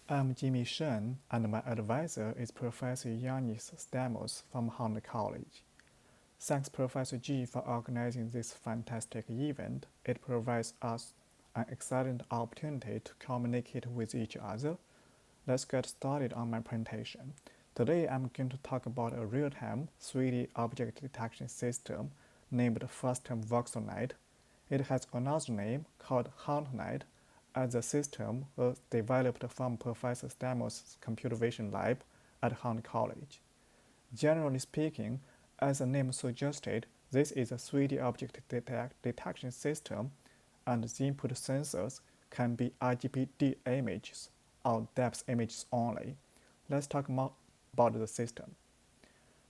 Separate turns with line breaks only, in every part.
I'm Jimmy Shen, and my advisor is Professor Yanis Stamos from Harvard College. Thanks, Professor G, for organizing this fantastic event. It provides us an excellent opportunity to communicate with each other. Let's get started on my presentation. Today, I'm going to talk about a real-time 3D object detection system named Frustum Voxnet. It has another name called HuntNet, as the system was developed from Professor Stamos' computer vision lab at Hunt College. Generally speaking, as the name suggested, this is a 3D object detection system, and the input sensors can be RGB images or depth images only. Let's talk more about the system.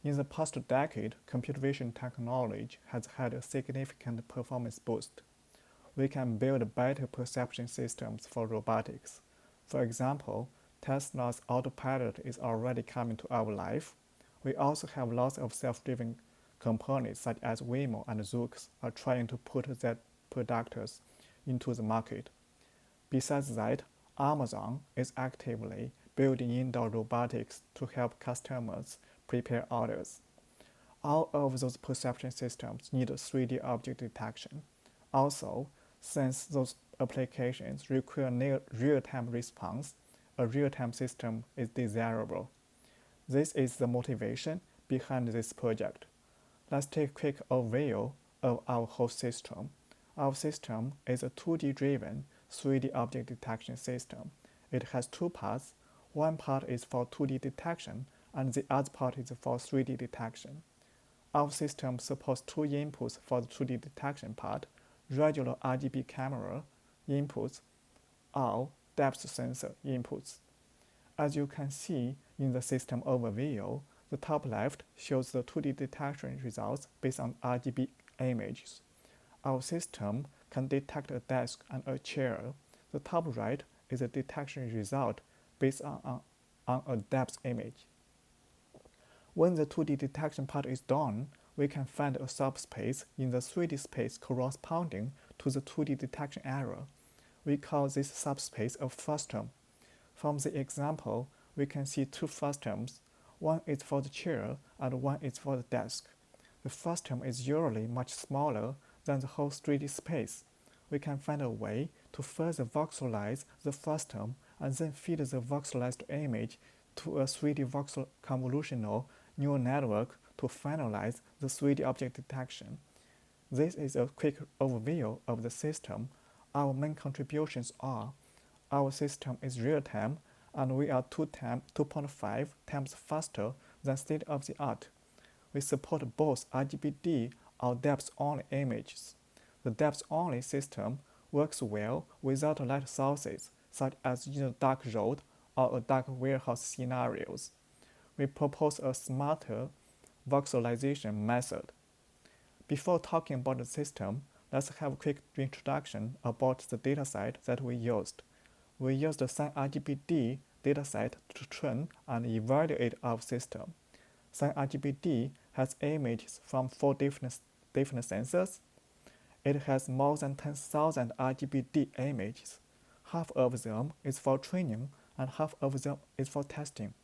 In the past decade, computer vision technology has had a significant performance boost. We can build better perception systems for robotics. For example, Tesla's autopilot is already coming to our life. We also have lots of self-driving companies such as Waymo and Zoox are trying to put their products into the market. Besides that, Amazon is actively building indoor robotics to help customers prepare orders. All of those perception systems need 3D object detection. Also, since those applications require near real-time response, a real-time system is desirable. This is the motivation behind this project. Let's take a quick overview of our whole system. Our system is a 2D-driven 3D object detection system. It has two parts. One part is for 2D detection, and the other part is for 3D detection. Our system supports two inputs for the 2D detection part: regular RGB camera inputs or depth sensor inputs. As you can see in the system overview, the top left shows the 2D detection results based on RGB images. Our system can detect a desk and a chair. The top right is a detection result based on a depth image. When the 2D detection part is done, we can find a subspace in the 3D space corresponding to the 2D detection area. We call this subspace a frustum. From the example, we can see two frustums. One is for the chair and one is for the desk. The frustum is usually much smaller than the whole 3D space. We can find a way to further voxelize the frustum and then feed the voxelized image to a 3D voxel convolutional neural network to finalize the 3D object detection. This is a quick overview of the system. Our main contributions are: our system is real-time, and we are 2.5 times faster than state-of-the-art. We support both RGBD or depth-only images. The depth-only system works well without light sources, such as in a dark road or a dark warehouse scenarios. We propose a smarter voxelization method. Before talking about the system, let's have a quick introduction about the dataset that we used. We used the SunRGBD dataset to train and evaluate our system. SunRGBD has images from 4 different sensors. It has more than 10,000 RGBD images. Half of them is for training and half of them is for testing.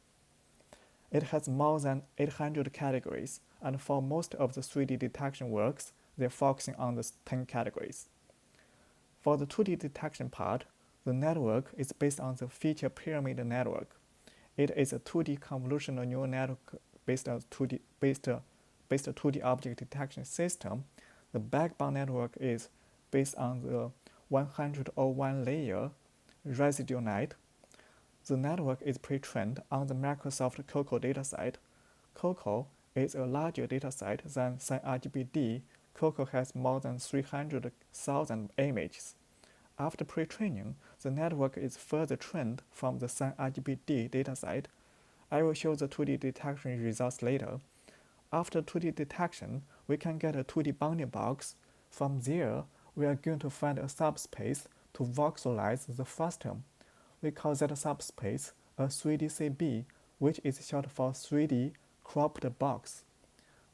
It has more than 800 categories, and for most of the 3D detection works, they're focusing on the 10 categories. For the 2D detection part, the network is based on the feature pyramid network. It is a 2D convolutional neural network based 2D object detection system. The backbone network is based on the 101 layer residual net. The network is pre-trained on the Microsoft Coco dataset. Coco is a larger dataset than SunRGBD. Coco has more than 300,000 images. After pre-training, the network is further trained from the SunRGBD dataset. I will show the 2D detection results later. After 2D detection, we can get a 2D bounding box. From there, we are going to find a subspace to voxelize the frustum. We call that subspace a 3D-CB, which is short for 3D cropped box.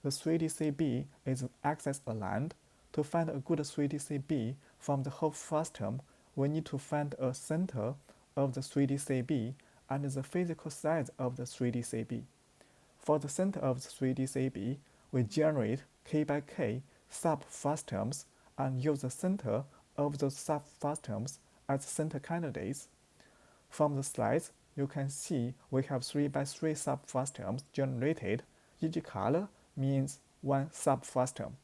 The 3D-CB is axis aligned. To find a good 3D-CB from the whole frustum, we need to find a center of the 3D-CB and the physical size of the 3D CB. For the center of the 3D CB, we generate k by k sub-frustums and use the center of those sub-frustums as center candidates. From the slides, you can see we have 3 by 3 sub-frustums generated. Each color means one sub-frustum.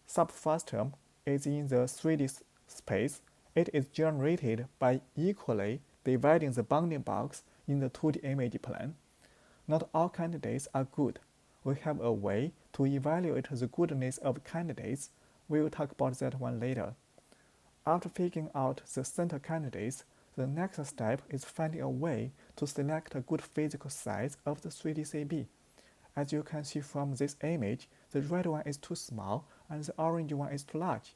Sub-frustum is in the 3D space. It is generated by equally dividing the bounding box in the 2D image plane. Not all candidates are good. We have a way to evaluate the goodness of candidates. We will talk about that one later. After figuring out the center candidates, the next step is finding a way to select a good physical size of the 3D CB. As you can see from this image, the red one is too small and the orange one is too large.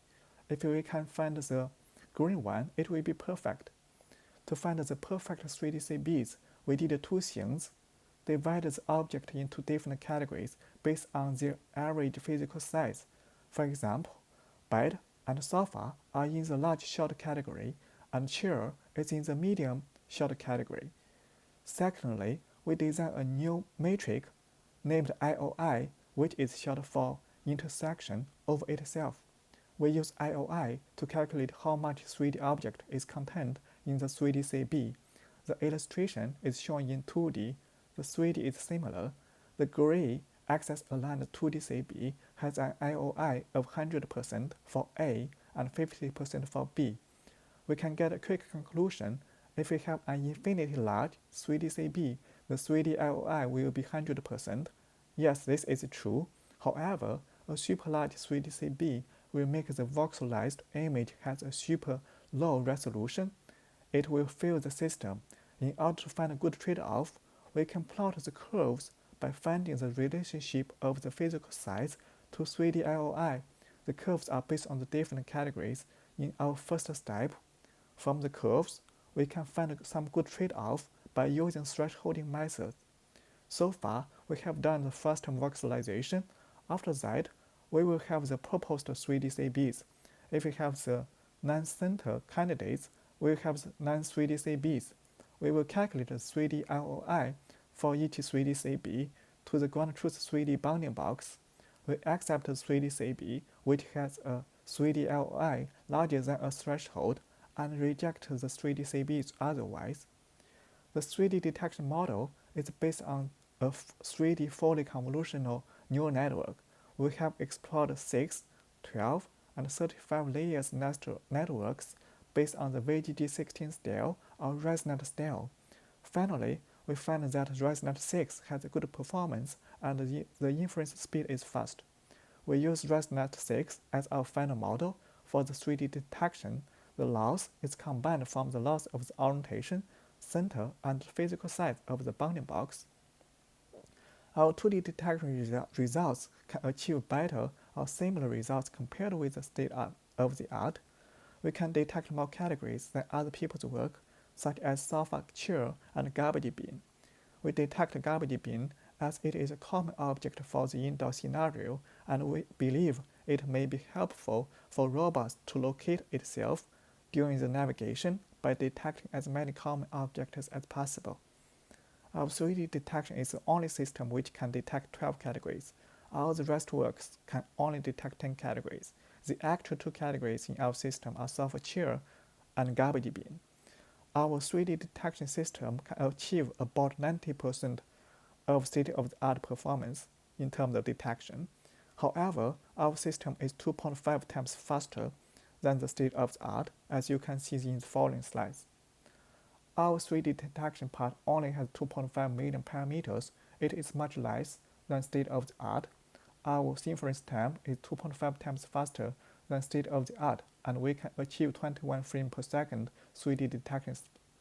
If we can find the green one, it will be perfect. To find the perfect 3D CBs, we did two things. Divide the object into different categories based on their average physical size. For example, bed and sofa are in the large short category, and chair is in the medium short category. Secondly, we design a new metric named IOI, which is short for intersection over itself. We use IOI to calculate how much 3D object is contained in the 3D CB. The illustration is shown in 2D. The 3D is similar. The gray axis-aligned 2D CB has an IOI of 100% for A and 50% for B. We can get a quick conclusion. If we have an infinitely large 3D CB, the 3D IOI will be 100%. Yes, this is true. However, a super large 3D CB will make the voxelized image has a super low resolution. It will fail the system. In order to find a good trade-off, we can plot the curves by finding the relationship of the physical size to 3D IOI. The curves are based on the different categories. In our first step, from the curves, we can find some good trade-off by using thresholding methods. So far, we have done the first voxelization. After that, we will have the proposed 3D CBs. If we have the non-center candidates, we will have the non-3D CBs. We will calculate the 3D IOI for each 3D CB to the ground truth 3D bounding box. We accept the 3D CB, which has a 3D IOI larger than a threshold, and reject the 3D CBs otherwise. The 3D detection model is based on a 3D fully convolutional neural network. We have explored 6, 12, and 35 layers networks based on the VGG16 style or ResNet style. Finally, we find that ResNet 6 has a good performance and the inference speed is fast. We use ResNet 6 as our final model for the 3D detection. The loss is combined from the loss of the orientation, center, and physical size of the bounding box. Our 2D detection results can achieve better or similar results compared with the state of the art. We can detect more categories than other people's work, such as sofa, chair, and garbage bin. We detect garbage bin as it is a common object for the indoor scenario, and we believe it may be helpful for robots to locate itself during the navigation by detecting as many common objects as possible. Our 3D detection is the only system which can detect 12 categories. All the rest works can only detect 10 categories. The actual 2 categories in our system are sofa, chair, and garbage bin. Our 3D detection system can achieve about 90% of state-of-the-art performance in terms of detection. However, our system is 2.5 times faster than the state-of-the-art, as you can see in the following slides. Our 3D detection part only has 2.5 million parameters. It is much less than state-of-the-art. Our inference time is 2.5 times faster than state-of-the-art, and we can achieve 21 frames per second 3D detection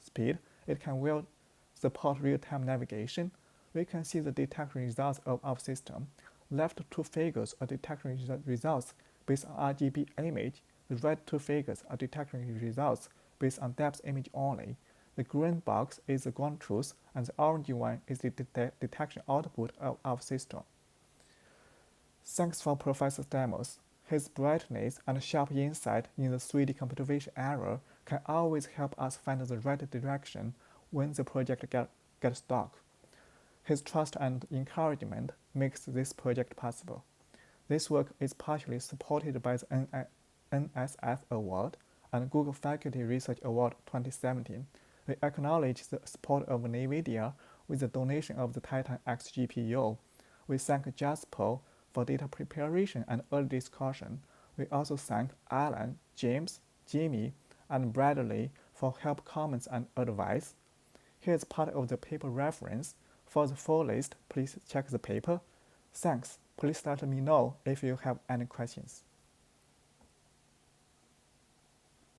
speed. It can well support real-time navigation. We can see the detection results of our system. Left 2 figures are detection results based on RGB image. The right 2 figures are detection results based on depth image only. The green box is the ground truth, and the orange one is the detection output of our system. Thanks for Professor Stamos. His brightness and sharp insight in the 3D computer vision era can always help us find the right direction when the project gets stuck. His trust and encouragement makes this project possible. This work is partially supported by the NSF Award and Google Faculty Research Award 2017. We acknowledge the support of NVIDIA with the donation of the Titan X GPU. We thank Jasper for data preparation and early discussion. We also thank Alan, James, Jimmy, and Bradley for help, comments, and advice. Here is part of the paper reference. For the full list, please check the paper. Thanks. Please let me know if you have any questions.